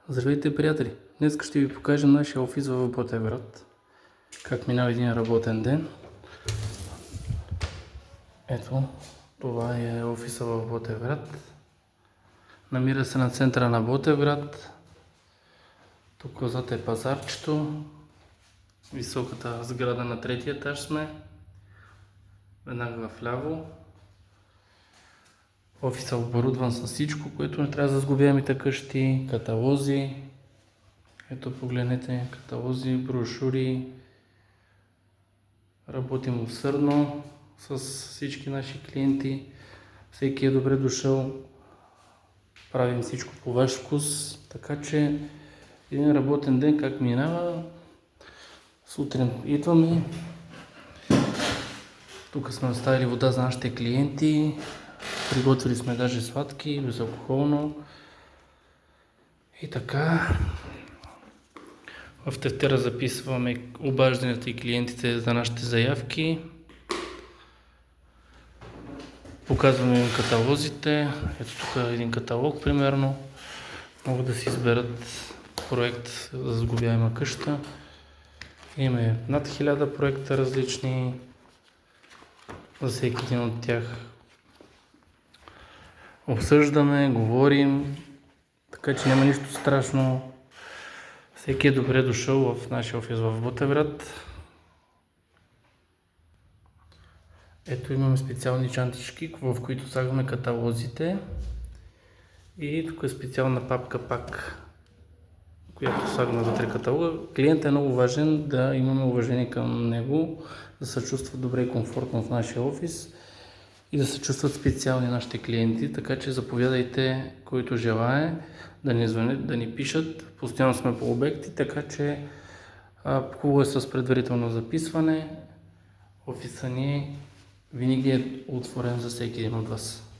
Здравейте, приятели! Днес ще ви покажем нашия офис в Ботевград. Как минава един работен ден. Ето, това е офиса в Ботевград. Намира се на центъра на Ботевград. Тук отзад е пазарчето. Високата сграда на третия етаж сме. Веднага вляво. Офисът е оборудван с всичко, което не трябва да сгубяемите къщи, каталози. Ето погледнете, каталози, брошури. Работим усърдно с всички наши клиенти. Всеки е добре дошъл. Правим всичко по ваш вкус. Така че един работен ден как минава. Сутрин идваме. Тук сме оставили вода за нашите клиенти. Приготвили сме даже сладки, безалкохолно. И така. В тефтера записваме обажданията и клиентите за нашите заявки. Показваме им каталозите. Ето тук е един каталог, примерно. Могат да си изберат проект за сглобяема къща. Имаме над 1000 проекта различни. За всеки един от тях обсъждаме, говорим. Така че няма нищо страшно. Всеки е добре дошъл в нашия офис в Ботевград. Ето имаме специални чантички, в които слагаме каталозите. И тук е специална папка пак, която слагаме вътре каталога. Клиентът е много важен, да имаме уважение към него, да се чувства добре и комфортно в нашия офис и да се чувстват специални нашите клиенти. Така че заповядайте, който желае да ни звънят, да ни пишат. Постоянно сме по обекти, така че хубаво е с предварително записване. Офиса ни винаги е отворен за всеки един от вас.